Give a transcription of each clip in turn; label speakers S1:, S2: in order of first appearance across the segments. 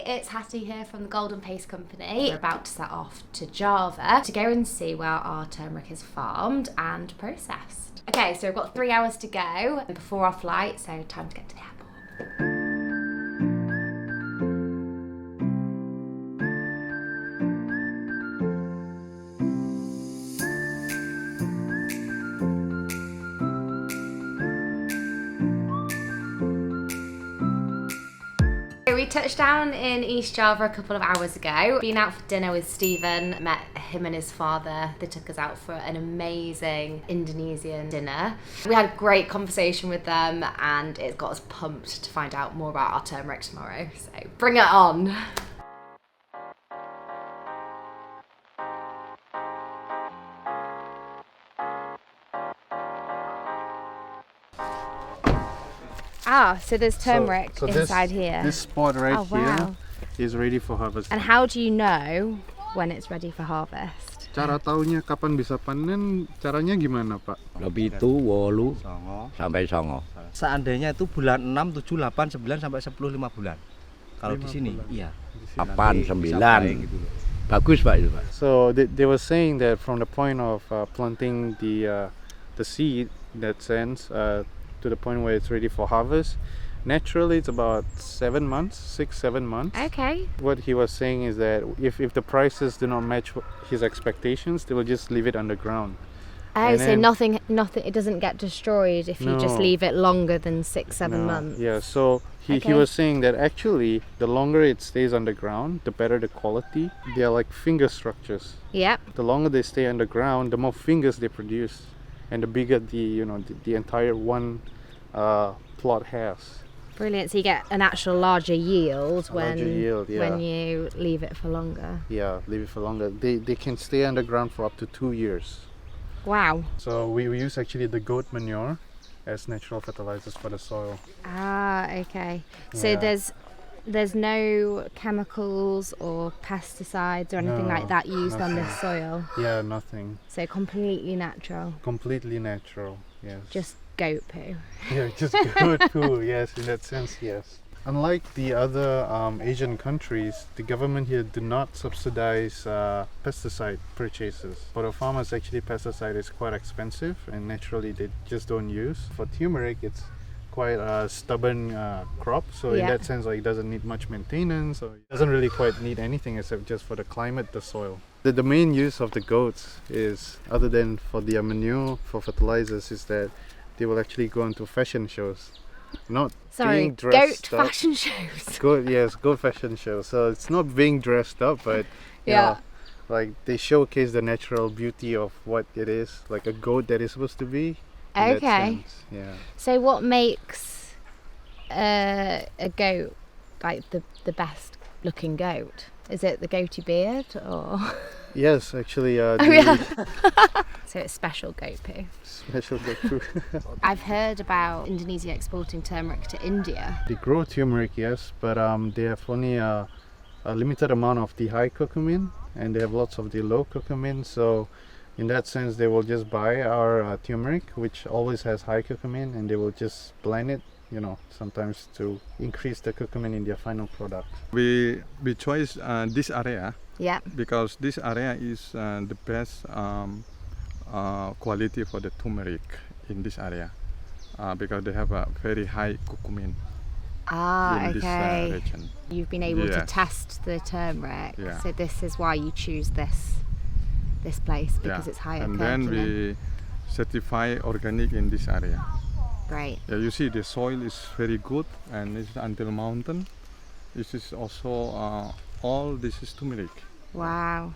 S1: it's Hattie here from the Golden Paste Company. We're about to set off to Java to go and see where our turmeric is farmed and processed. Okay, so we've got 3 hours to go before our flight, so time to get to the airport. We touched down in East Java a couple of hours ago. Been out for dinner with Stephen, met him and his father. They took us out for an amazing Indonesian dinner. We had a great conversation with them and it's got us pumped to find out more about our turmeric tomorrow. So bring it on. Ah, so there's turmeric inside here.
S2: This spot right here is ready for harvest.
S1: And how do you know when it's ready for harvest?
S2: Cara taunya kapan bisa panen, caranya gimana, Pak?
S3: Lebih itu 8 sampai 9.
S4: Seandainya itu bulan 6, 7, 8, 9 sampai 10, 5 bulan. Kalau di sini, iya.
S3: 8, 9. Bagus, Pak itu, Pak.
S2: So they were saying that from the point of planting the seed, in that sense, to the point where it's ready for harvest, naturally it's about 7 months, 6-7 months.
S1: Okay.
S2: What he was saying is that if the prices do not match his expectations, they will just leave it underground.
S1: Oh,
S2: And
S1: so
S2: then-
S1: nothing, it doesn't get destroyed if you just
S2: No.
S1: leave it longer than 6-7
S2: No.
S1: months.
S2: Yeah, so he
S1: Okay.
S2: was saying that actually the longer it stays underground, the better the quality. They are like finger structures.
S1: Yep.
S2: The longer they stay underground, the more fingers they produce, and the bigger the entire one plot has.
S1: Brilliant. So you get an actual larger yield when
S2: Yeah.
S1: you leave it for longer.
S2: Yeah, leave it for longer. They can stay underground for up to 2 years.
S1: Wow.
S2: So we use actually the goat manure as natural fertilizers for the soil.
S1: Ah, okay. So
S2: Yeah.
S1: there's no chemicals or pesticides or anything
S2: No,
S1: like that used on this
S2: nothing.
S1: soil.
S2: Yeah, nothing.
S1: So completely natural.
S2: Completely natural. Yes.
S1: Just goat poo.
S2: Yeah, just goat poo. Yes, in that sense, yes. Unlike the other Asian countries, the government here do not subsidize pesticide purchases. For the farmers, actually, pesticide is quite expensive, and naturally, they just don't use. For turmeric, it's quite a stubborn crop, so in
S1: Yeah.
S2: that sense, like, it doesn't need much maintenance, or it doesn't really quite need anything except just for the climate, the soil. The main use of the goats is, other than for their manure, for fertilizers, is that they will actually go into fashion shows. Not being
S1: Goat
S2: dressed up.
S1: fashion shows.
S2: Goat fashion shows. So it's not being dressed up, but you
S1: Yeah.
S2: know, like they showcase the natural beauty of what it is, like a goat that is supposed to be. in that
S1: Okay.
S2: sense. Yeah.
S1: So what makes a goat like the best looking goat? Is it the goatee beard or?
S2: Yes, actually, the
S1: yeah. So it's special goat poo.
S2: special goat poo.
S1: I've heard about Indonesia exporting turmeric to India.
S2: They grow turmeric, yes, but they have only a limited amount of the high curcumin, and they have lots of the low curcumin. So, in that sense, they will just buy our turmeric, which always has high curcumin, and they will just blend it, sometimes to increase the curcumin in their final product.
S5: We choose this area
S1: Yeah.
S5: because this area is the best quality for the turmeric in this area because they have a very high curcumin
S1: Ah,
S5: in this
S1: okay.
S5: region.
S1: You've been able to
S5: Yes.
S1: test the turmeric,
S5: Yeah.
S1: so this is why you choose this place because it's higher
S5: And then
S1: curcumin.
S5: we certify organic in this area.
S1: Great.
S5: Yeah, you see the soil is very good and it's until mountain. This is also all this is turmeric.
S1: Wow.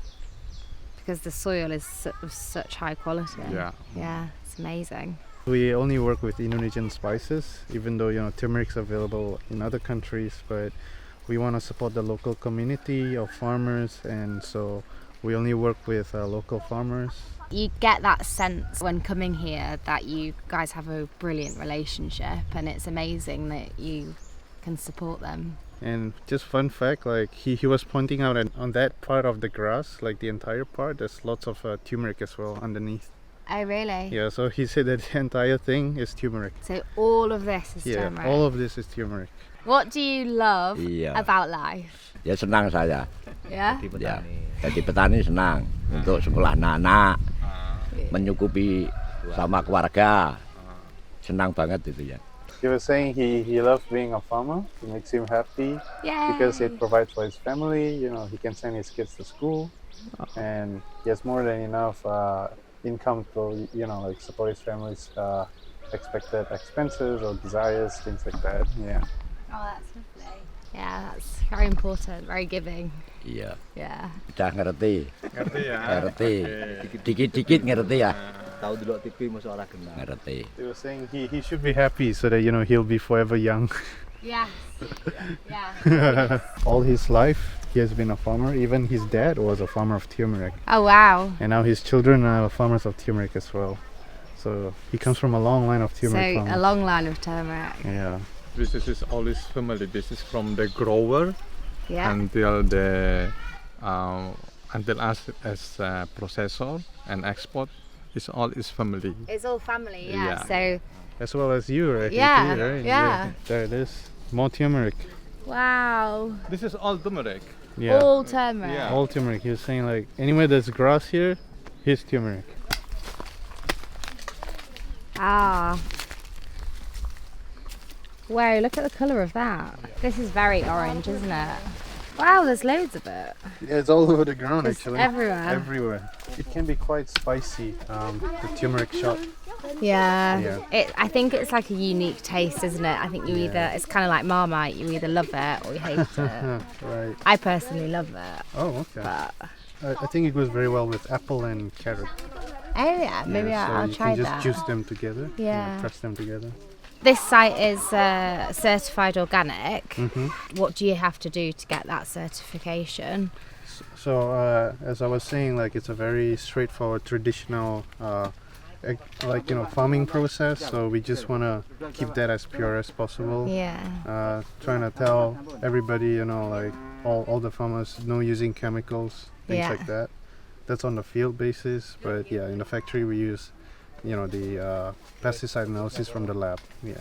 S1: Because the soil is of such high quality.
S5: Yeah.
S1: Yeah, it's amazing.
S2: We only work with Indonesian spices, even though turmeric's available in other countries, but we want to support the local community of farmers, and so we only work with local farmers.
S1: You get that sense when coming here that you guys have a brilliant relationship, and it's amazing that you can support them.
S2: And just fun fact, like he was pointing out on that part of the grass, like the entire part, there's lots of turmeric as well underneath.
S1: Oh, really?
S2: Yeah, so he said that the entire thing is turmeric.
S1: So all of this is
S2: Yeah,
S1: turmeric.
S2: all of this is turmeric.
S1: What do you love
S3: Iya.
S1: about life?
S3: Ya senang saya.
S1: Yeah?
S4: Di
S3: Ya.
S4: petani.
S3: Jadi petani senang untuk sekolah anak-anak, menyukupi sama keluarga. Senang banget itu ya.
S2: He was saying he loves being a farmer. It makes him happy because it provides for his family. You know, he can send his kids to school, and he has more than enough income to like support his family's expected expenses or desires, things like that. Yeah.
S1: Oh, that's lovely. Yeah, that's very important, very giving.
S3: Iya.
S1: Yeah.
S3: Udah ngerti.
S5: Ngerti ya?
S3: Ngerti. Dikit-dikit ngerti ya.
S4: Tahu dulu TV masuk orang kenal.
S3: Ngerti.
S2: He was saying he should be happy so that he'll be forever young.
S1: Yes. Yeah.
S2: All his life he has been a farmer. Even his dad was a farmer of turmeric,
S1: Oh, wow.
S2: and now his children are farmers of turmeric as well. So he comes from a long line of
S1: So,
S2: turmeric
S1: a
S2: farmers.
S1: long line of turmeric.
S2: Yeah.
S5: This is always family. This is from the grower
S1: Yeah.
S5: until until us as a processor and export. It's all is family.
S1: It's all family,
S5: Yeah.
S1: So,
S2: As well as you, right?
S1: Yeah,
S2: Right?
S1: yeah.
S2: There it is. More turmeric.
S1: wow.
S5: This is all turmeric.
S2: Yeah.
S1: All turmeric.
S5: Yeah.
S2: All turmeric. He was saying like anywhere there's grass here, here's turmeric.
S1: Ah. Wow, look at the colour of that. This is very orange, isn't it? Wow, there's loads of it.
S2: Yeah, it's all over the ground
S1: It's
S2: actually.
S1: everywhere.
S2: Everywhere. It can be quite spicy. The turmeric shot.
S1: Yeah.
S2: Yeah.
S1: I think it's like a unique taste, isn't it? I think it's kind of like Marmite. You either love it or you hate it.
S2: Right.
S1: I personally love it,
S2: Oh, okay.
S1: but
S2: I think it goes very well with apple and carrot.
S1: oh yeah, maybe
S2: Yeah, so
S1: I'll
S2: you
S1: try
S2: can just
S1: that.
S2: juice them together.
S1: Yeah.
S2: Press them together.
S1: This site is certified organic.
S2: Mm-hmm.
S1: What do you have to do to get that certification?
S2: So as I was saying, like it's a very straightforward, traditional, farming process. So we just want to keep that as pure as possible.
S1: Yeah.
S2: Trying to tell everybody, like all the farmers, no using chemicals, things
S1: Yeah.
S2: like that. That's on the field basis, but yeah, in the factory we use, the pesticide analysis from the lab. Yeah.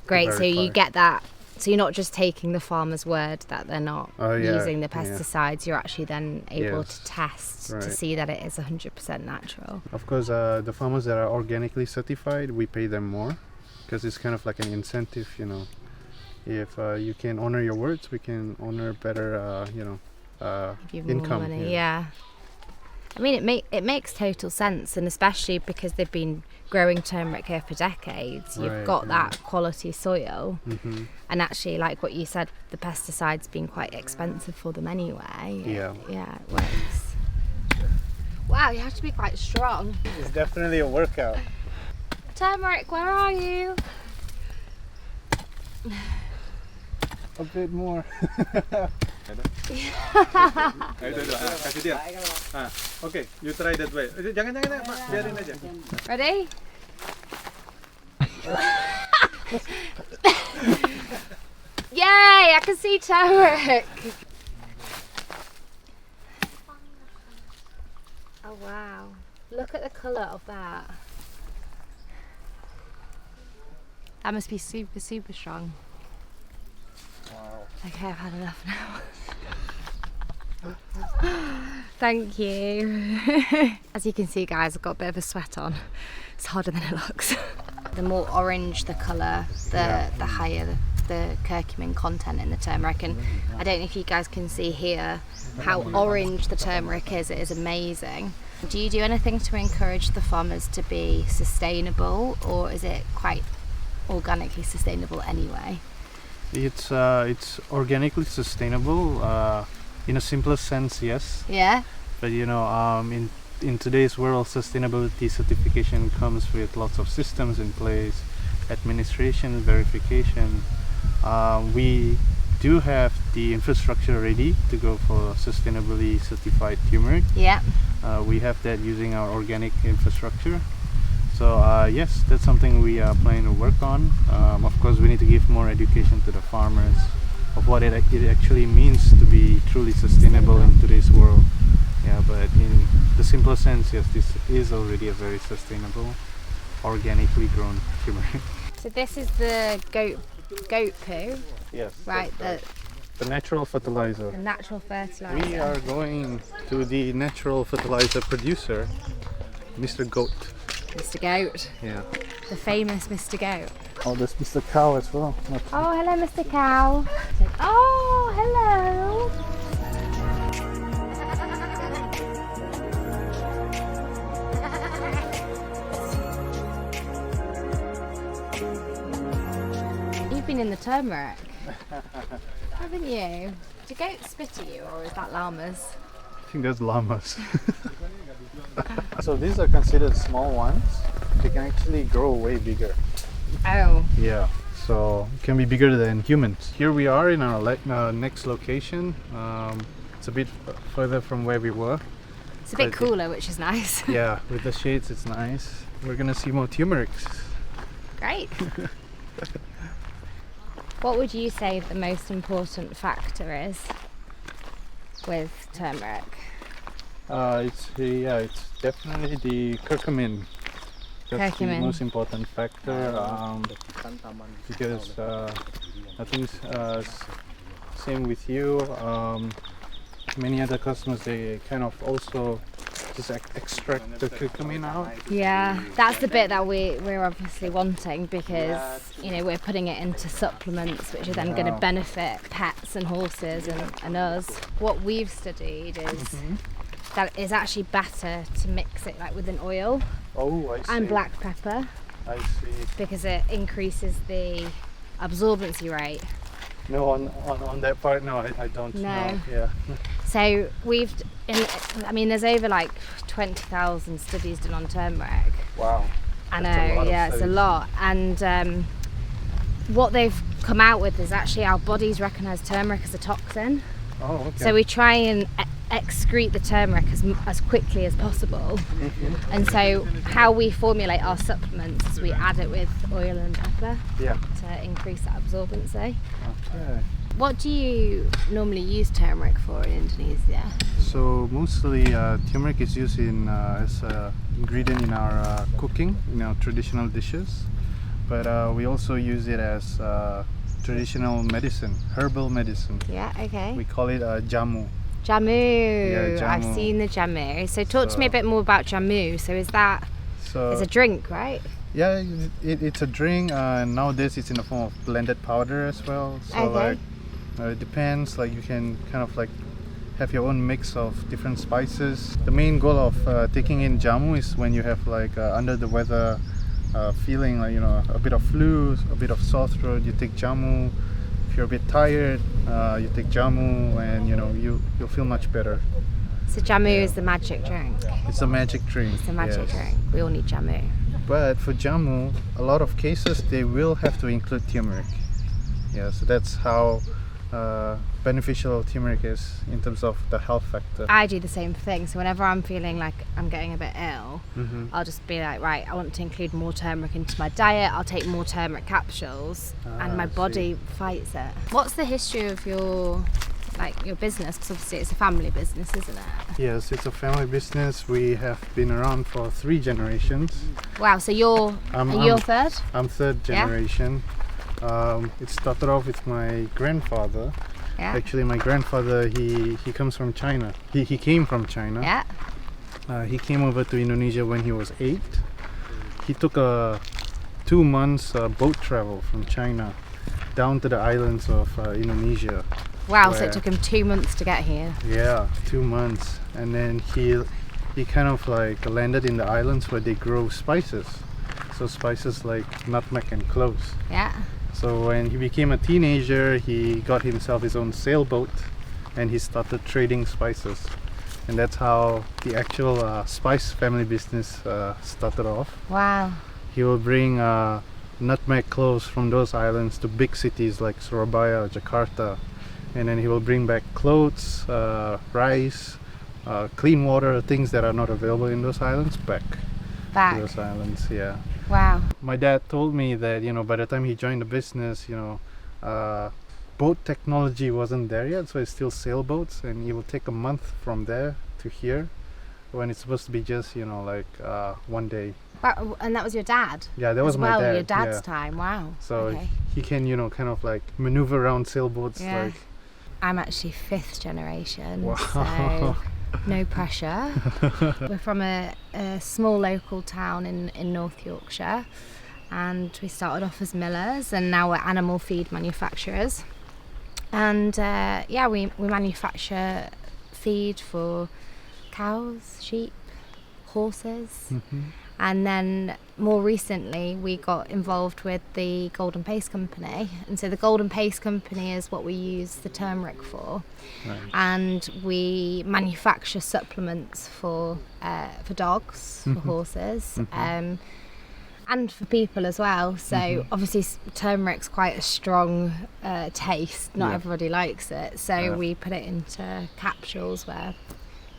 S1: Great. So you
S2: verify.
S1: get that. So you're not just taking the farmer's word that they're not
S2: Oh, yeah,
S1: using the
S2: yeah.
S1: pesticides. You're actually then able
S2: Yes.
S1: to test to
S2: Right.
S1: see that it is 100% natural.
S2: Of course, the farmers that are organically certified, we pay them more because it's kind of like an incentive, If you can honor your words, we can honor better,
S1: Give you more
S2: income.
S1: money. Yeah. I mean, it makes total sense, and especially because they've been growing turmeric here for decades. You've
S2: Right,
S1: got
S2: yeah.
S1: that quality soil,
S2: Mm-hmm.
S1: and actually, like what you said, the pesticides been quite expensive for them anyway.
S2: Yeah.
S1: Yeah, it works. Wow, you have to be quite strong.
S2: It's definitely a workout.
S1: Turmeric, where are you?
S2: A bit more.
S5: Ayo, kasih dia. Okay, you try that way. Jangan, Pak, biarin aja.
S1: Ready? Yay! I can see turmeric. Oh wow! Look at the colour of that. That must be super, super strong.
S2: Wow.
S1: Okay, I've had enough now. Thank you. As you can see, guys, I've got a bit of a sweat on. It's harder than it looks. The more orange the colour, the higher the curcumin content in the turmeric. And I don't know if you guys can see here how orange the turmeric is. It is amazing. Do you do anything to encourage the farmers to be sustainable, or is it quite organically sustainable anyway?
S2: It's organically sustainable. In a simpler sense, yes.
S1: Yeah?
S2: But in today's world, sustainability certification comes with lots of systems in place, administration, verification. We do have the infrastructure ready to go for sustainably certified turmeric.
S1: Yeah.
S2: We have that using our organic infrastructure. So yes, that's something we are planning to work on. Of course, we need to give more education to the farmers of what it actually means to be truly sustainable in today's world. Yeah, but in the simpler sense, yes, this is already a very sustainable, organically grown turmeric.
S1: So this is the goat goat poo,
S2: Yes.
S1: right?
S2: that's
S1: The
S2: The natural fertilizer.
S1: natural fertilizer.
S2: We are going to the natural fertilizer producer, Mr. Goat.
S1: Mr. Goat,
S2: Yeah.
S1: the famous Mr. Goat.
S2: Oh, there's Mr. Cow as well.
S1: Oh, hello, Mr. Cow. Oh, hello. You've been in the turmeric, haven't you? Do goats spit at you, or is that llamas?
S2: I think there's llamas. So these are considered small ones. They can actually grow way bigger.
S1: Oh,
S2: Yeah. So it can be bigger than humans. Here we are in our next location. It's a bit further from where we were.
S1: it's a bit
S2: But-
S1: cooler, which is nice.
S2: Yeah, with the shades it's nice. We're gonna see more turmerics.
S1: Great. What would you say the most important factor is with turmeric?
S2: It's definitely the curcumin. That's the
S1: Curcumin.
S2: most important factor because I think same with you. Many other customers, they kind of also just extract the curcumin out.
S1: Yeah, that's the bit that we're obviously wanting, because you know we're putting it into supplements which are then going to
S2: Wow.
S1: benefit pets and horses and us. What we've studied is that it's actually better to mix it like with an oil
S2: Oh, I see.
S1: and black pepper,
S2: I see.
S1: because it increases the absorbency rate.
S2: No, on that part, no, I don't
S1: No.
S2: know. Yeah.
S1: So there's over like 20,000 studies done on turmeric.
S2: Wow.
S1: I
S2: That's a
S1: know,
S2: lot of
S1: yeah, it's a
S2: studies.
S1: lot. And what they've come out with is actually our bodies recognise turmeric as a toxin.
S2: Oh, okay.
S1: So we try and excrete the turmeric as quickly as possible. And so how we formulate our supplements is we add it with oil and pepper
S2: Yeah.
S1: to increase that absorbency.
S2: Okay.
S1: What do you normally use turmeric for in Indonesia?
S2: So mostly turmeric is used as an ingredient in our cooking, in our traditional dishes. But we also use it as traditional medicine, herbal medicine.
S1: Yeah, okay.
S2: We call it jamu.
S1: Jamu.
S2: Yeah,
S1: I've
S2: jamu.
S1: seen the jamu. So talk to me a
S2: So-
S1: bit more about jamu. So is that
S2: So
S1: it's a drink, right?
S2: yeah, it's a drink. Nowadays it's in the form of blended powder as well. So
S1: Okay.
S2: it depends. Like you can kind of like have your own mix of different spices. The main goal of taking in jamu is when you have like under the weather feeling, like a bit of flu, a bit of sore throat. You take jamu. If you're a bit tired, you take jamu, and you'll feel much better.
S1: So jamu is the magic drink.
S2: It's a magic drink.
S1: It's a magic
S2: yes.
S1: drink. We all need jamu.
S2: But for jamu, a lot of cases they will have to include turmeric. Yeah, so that's how beneficial turmeric is in terms of the health factor.
S1: I do the same thing. So whenever I'm feeling like I'm getting a bit ill,
S2: Mhm.
S1: I'll just be like, right, I want to include more turmeric into my diet. I'll take more turmeric capsules, and my
S2: I see.
S1: body fights it. What's the history of your business? Because obviously it's a family business, isn't it?
S2: Yes, it's a family business. We have been around for 3 generations.
S1: Wow. So you're
S2: I'm-
S1: you're
S2: I'm-
S1: third.
S2: I'm 3rd
S1: Yeah.
S2: generation. It started off with my grandfather.
S1: Yeah.
S2: Actually, my grandfather, he comes from China. He came from China.
S1: Yeah.
S2: He came over to Indonesia when he was 8. He took a 2 months boat travel from China down to the islands of Indonesia.
S1: Wow. So
S2: Where-
S1: it took him 2 months to get here.
S2: Yeah, 2 months, and then he kind of like landed in the islands where they grow spices. So spices like nutmeg and cloves.
S1: Yeah.
S2: So when he became a teenager, he got himself his own sailboat, and he started trading spices. And that's how the actual spice family business started off.
S1: Wow.
S2: He will bring nutmeg cloves from those islands to big cities like Surabaya, Jakarta, and then he will bring back clothes, rice, clean water, things that are not available in those islands back
S1: Back.
S2: to those islands. Yeah.
S1: Wow.
S2: My dad told me that by the time he joined the business, boat technology wasn't there yet, so it's still sailboats, and it will take a month from there to here, when it's supposed to be just 1 day.
S1: Wow, and that was your dad?
S2: Yeah, that was
S1: as
S2: my
S1: well,
S2: dad.
S1: your dad's
S2: yeah.
S1: time. Wow.
S2: So
S1: okay.
S2: he can, kind of like maneuver around sailboats.
S1: Yeah.
S2: Like,
S1: I'm actually 5th generation,
S2: Wow.
S1: so no pressure. We're from a small local town in North Yorkshire, and we started off as millers, and now we're animal feed manufacturers. And we manufacture feed for cows, sheep, horses. And then more recently we got involved with the Golden Paste Company, and so the Golden Paste Company is what we use the turmeric for.
S2: Right.
S1: And we manufacture supplements for dogs, for horses, and for people as well. So obviously turmeric's quite a strong taste, not
S2: Yeah.
S1: everybody likes it, so
S2: Yeah.
S1: we put it into capsules where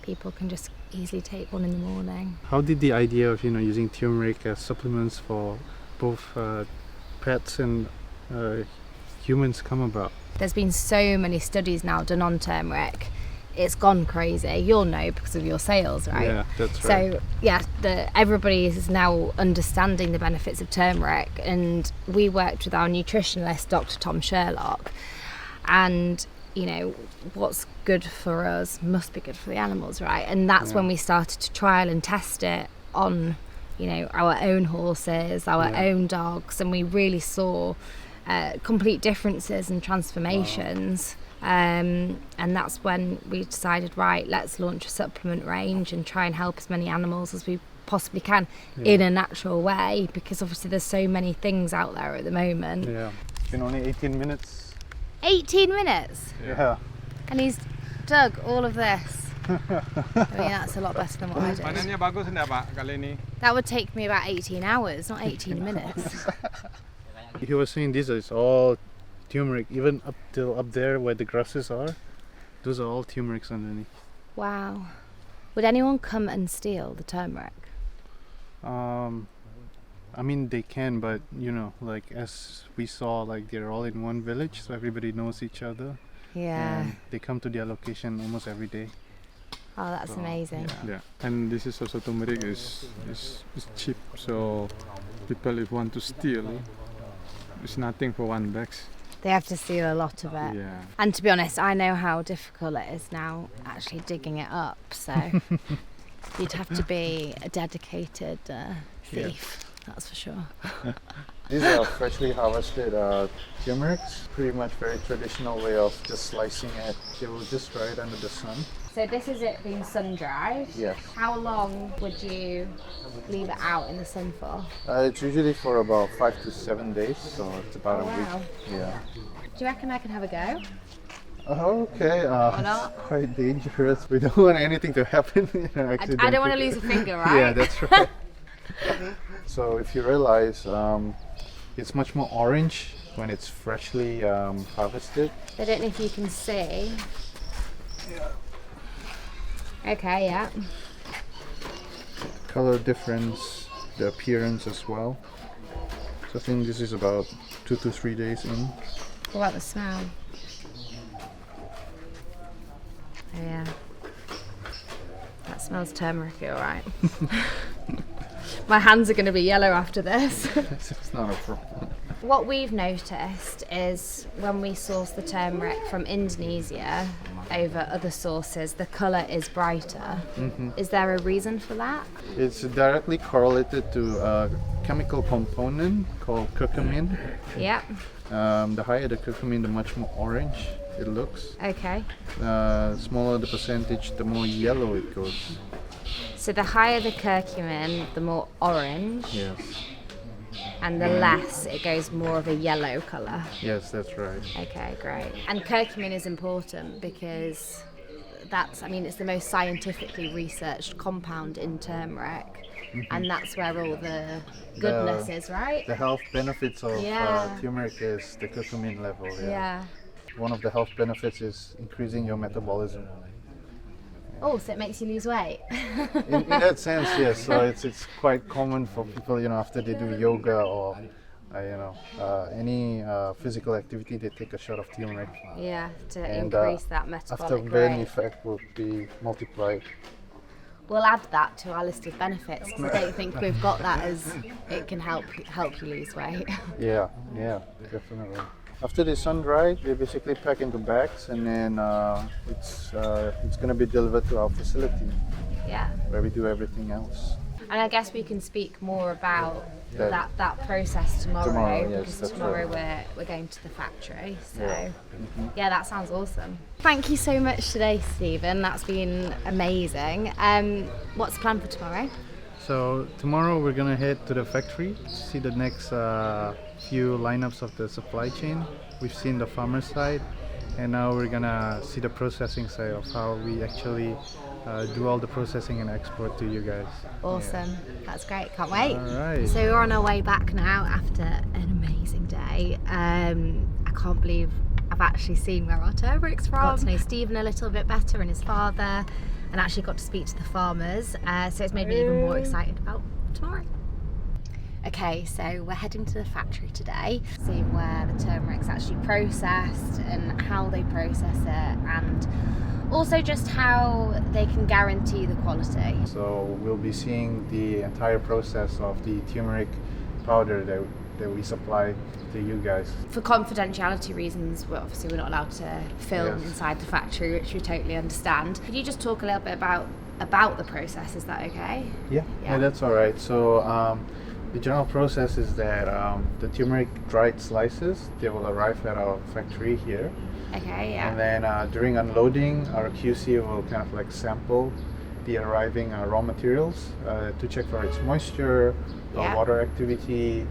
S1: people can just easily take one in the morning.
S2: How did the idea of using turmeric as supplements for both pets and humans come about?
S1: There's been so many studies now done on turmeric. It's gone crazy. You'll know because of your sales, right?
S2: Yeah, that's right.
S1: So yeah, everybody is now understanding the benefits of turmeric, and we worked with our nutritionalist, Dr. Tom Sherlock, and what's good for us must be good for the animals, right? And that's when we started to trial and test it on our own horses, our own dogs, and we really saw complete differences and transformations. And that's when we decided, right, let's launch a supplement range and try and help as many animals as we possibly can in a natural way, because obviously there's so many things out there at the moment.
S2: Yeah, it's been only 18 minutes.
S1: 18 minutes?
S2: Yeah.
S1: And he's dug all of this. I mean, that's a lot better than what I did.
S5: Panennya bagus enggak Pak kali ini?
S1: That would take me about 18 hours, not 18 minutes.
S2: He was saying this is all turmeric, even up there where the grasses are. Those are all turmerics underneath.
S1: Wow. Would anyone come and steal the turmeric?
S2: I mean, they can, but like as we saw, like they're all in one village, so everybody knows each other.
S1: Yeah.
S2: And they come to their location almost every day.
S1: Oh, that's amazing.
S5: Yeah. And this is also turmeric is cheap, so people if want to steal, it's nothing for 1 bag.
S1: They have to steal a lot of it.
S5: Yeah.
S1: And to be honest, I know how difficult it is now actually digging it up, so you'd have to be a dedicated thief, that's for sure.
S2: These are freshly harvested turmerics. Pretty much very traditional way of just slicing it. They will just dry it under the sun.
S1: So this is it being sun-dried?
S2: Yes.
S1: How long would you leave it out in the sun for?
S2: It's usually for about 5 to 7 days, so it's about a
S1: Wow.
S2: week. Yeah.
S1: Do you reckon I can have a go?
S2: Okay.
S1: not?
S2: It's quite dangerous. We don't want anything to happen.
S1: I don't want to lose a finger, right?
S2: Yeah, that's right. So if you realize, it's much more orange when it's freshly harvested.
S1: I don't know if you can see. Okay, yeah.
S2: Color difference, the appearance as well. So I think this is about 2 to 3 days in.
S1: What about the smell? Oh yeah. That smells turmeric-y, alright. My hands are going to be yellow after this.
S2: It's not a problem.
S1: What we've noticed is when we source the turmeric from Indonesia over other sources, the colour is brighter. Is there a reason for that?
S2: It's directly correlated to a chemical component called curcumin.
S1: Yep.
S2: The higher the curcumin, the much more orange it looks.
S1: Okay.
S2: Smaller the percentage, the more yellow it goes.
S1: So the higher the curcumin, the more orange,
S2: Yes.
S1: and the less it goes more of a yellow colour.
S2: Yes, that's right.
S1: Okay, great. And curcumin is important because it's the most scientifically researched compound in turmeric, and that's where all the goodness is, right?
S2: The health benefits of
S1: Yeah.
S2: turmeric is the curcumin level.
S1: Yeah.
S2: One of the health benefits is increasing your metabolism.
S1: Oh, so it makes you lose weight.
S2: In that sense, yes. So it's quite common for people, after they do yoga or any physical activity, they take a shot of turmeric.
S1: Yeah, to
S2: And,
S1: increase that metabolic
S2: Afterburn
S1: rate.
S2: effect will be multiplied.
S1: We'll add that to our list of benefits. I don't think we've got that as it can help you lose weight.
S2: Yeah, definitely. After the sun dried, they basically pack into bags, and then it's going to be delivered to our facility
S1: Yeah.
S2: where we do everything else.
S1: And I guess we can speak more about
S2: That-
S1: that process tomorrow,
S2: yes,
S1: because
S2: that's
S1: tomorrow
S2: right.
S1: we're going to the factory. So
S2: Yeah.
S1: yeah, that sounds awesome. Thank you so much today, Stephen. That's been amazing. What's the plan for tomorrow?
S2: So tomorrow we're gonna head to the factory to see the next few lineups of the supply chain. We've seen the farmer side, and now we're gonna see the processing side of how we actually do all the processing and export to you guys.
S1: Awesome. That's great. Can't wait.
S2: All right.
S1: So we're on our way back now after an amazing day. I can't believe I've actually seen where our turmeric's from. Got to know Stephen a little bit better and his father, and actually got to speak to the farmers. So it's made me even more excited about tomorrow. Okay, so we're heading to the factory today, seeing where the turmeric's actually processed and how they process it, and also just how they can guarantee the quality.
S2: So we'll be seeing the entire process of the turmeric powder that we supply to you guys.
S1: For confidentiality reasons, we're not allowed to film
S2: Yes.
S1: inside the factory, which we totally understand. Could you just talk a little bit about the process? Is that okay?
S2: Yeah, that's all right. So the general process is that the turmeric dried slices, they will arrive at our factory here.
S1: Okay, yeah.
S2: And then during unloading, our QC will kind of like sample the arriving raw materials to check for its moisture,
S1: Yeah.
S2: water activity,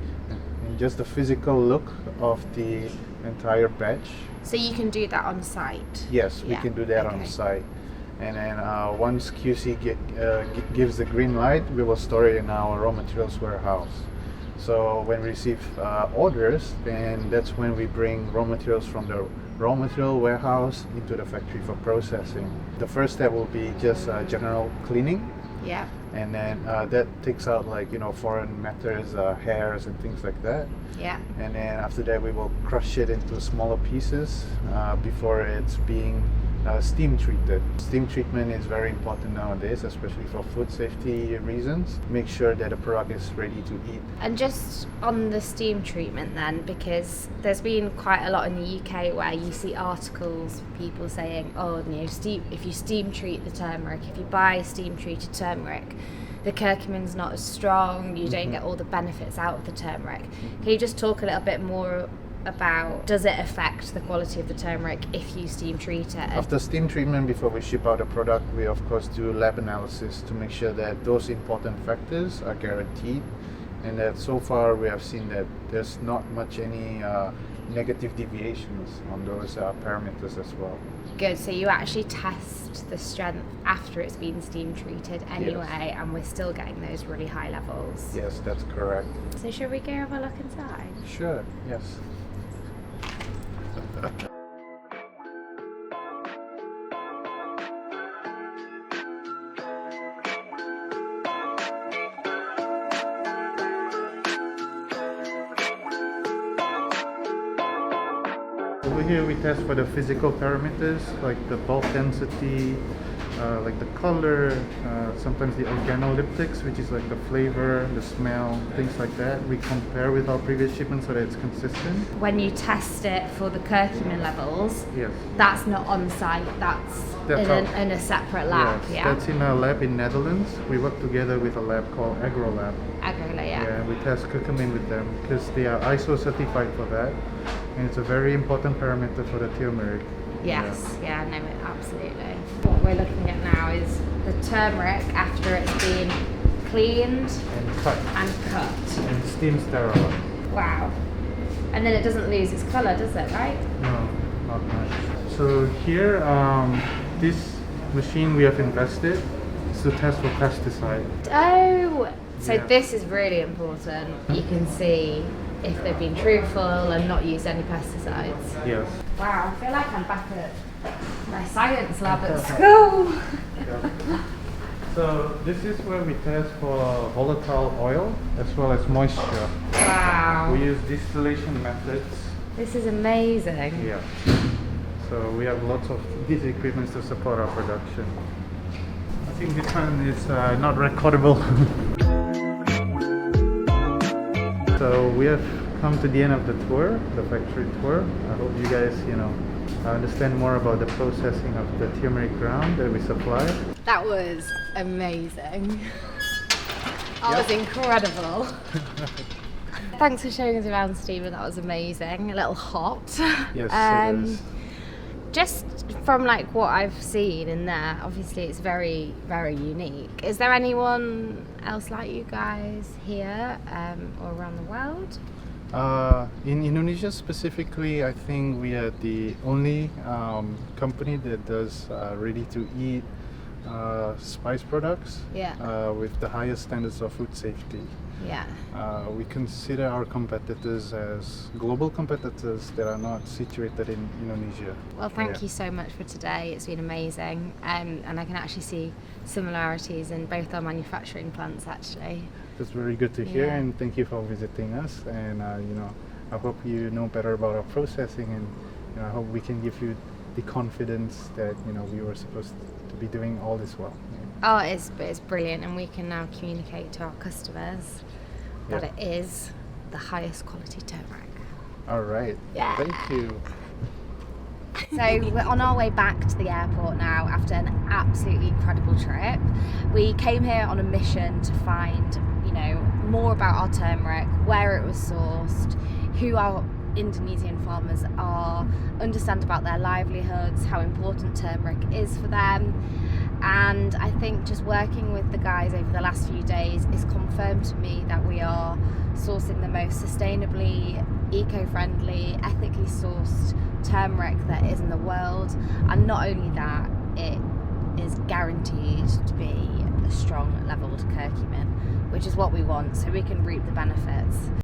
S2: and just the physical look of the entire batch.
S1: So you can do that on site?
S2: Yes, we
S1: Yeah,
S2: can do that on
S1: okay.
S2: site. And then once QC gives the green light, we will store it in our raw materials warehouse. So when we receive orders, then that's when we bring raw materials from the raw material warehouse into the factory for processing. The first step will be just general cleaning,
S1: Yeah.
S2: and then that takes out foreign matters, hairs and things like that.
S1: Yeah.
S2: And then after that we will crush it into smaller pieces before it's being steam treated. Steam treatment is very important nowadays, especially for food safety reasons. Make sure that the product is ready to eat.
S1: And just on the steam treatment then, because there's been quite a lot in the UK where you see articles, people saying, if you steam treat the turmeric, if you buy steam treated turmeric, the curcumin's not as strong, you don't get all the benefits out of the turmeric. Can you just talk a little bit more about, does it affect the quality of the turmeric if you steam treat it?
S2: After steam treatment, before we ship out the product, we of course do lab analysis to make sure that those important factors are guaranteed, and that so far we have seen that there's not much any negative deviations on those parameters as well.
S1: Good, so you actually test the strength after it's been steam treated anyway, and we're still getting those really high levels.
S2: Yes, that's correct.
S1: So should we go have a look inside?
S2: Sure, yes. Over here we test for the physical parameters like the bulk density, like the color, sometimes the organoleptics, which is like the flavor, the smell, things like that. We compare with our previous shipments so that it's consistent.
S1: When you test it for the curcumin levels,
S2: Yes.
S1: that's not on site, that's in a separate lab,
S2: Yes,
S1: yeah?
S2: that's in a lab in Netherlands. We work together with a lab called AgroLab.
S1: Agrila, yeah.
S2: Yeah, we test curcumin with them because they are ISO certified for that, and it's a very important parameter for the turmeric.
S1: Yes, yeah, no, absolutely. What we're looking at now is the turmeric after it's been cleaned
S2: And cut
S1: and cut.
S2: and steam sterilized.
S1: Wow. And then it doesn't lose its colour, does it, right?
S2: No, not much. So here, this machine we have invested is to test for pesticide.
S1: Oh, so
S2: Yeah.
S1: this is really important. You can see if they've been truthful and not used any pesticides.
S2: Yes.
S1: Wow, I feel like I'm back at my science lab at school.
S2: So this is where we test for volatile oil as well as moisture.
S1: Wow,
S2: We use distillation methods.
S1: this is amazing.
S2: Yeah. So we have lots of these equipments to support our production. think this one is not recordable. So we have come to the end of the tour, the factory tour. I hope you guys, understand more about the processing of the turmeric ground that we supply.
S1: That was amazing. That was incredible. Thanks for showing us around, Stephen. That was amazing. A little hot.
S2: Yes, it is.
S1: Just from like what I've seen in there, obviously it's very, very unique. Is there anyone else like you guys here or around the world?
S2: In Indonesia specifically, I think we are the only company that does ready-to-eat spice products with the highest standards of food safety.
S1: Yeah.
S2: We consider our competitors as global competitors that are not situated in Indonesia.
S1: Well, thank you so much for today. It's been amazing, and I can actually see similarities in both our manufacturing plants actually.
S2: That's very good to hear,
S1: Yeah.
S2: and thank you for visiting us. And I hope you know better about our processing, and I hope we can give you the confidence that we were supposed to be doing all this well.
S1: Oh, it's brilliant, and we can now communicate to our customers that it is the highest quality turmeric.
S2: All right.
S1: Yeah.
S2: Thank you.
S1: So we're on our way back to the airport now after an absolutely incredible trip. We came here on a mission to find, more about our turmeric, where it was sourced, who our Indonesian farmers are, understand about their livelihoods, how important turmeric is for them. And I think just working with the guys over the last few days is confirmed to me that we are sourcing the most sustainably, eco-friendly, ethically sourced turmeric that is in the world. And not only that, it is guaranteed to be a strong leveled curcumin, which is what we want, so we can reap the benefits.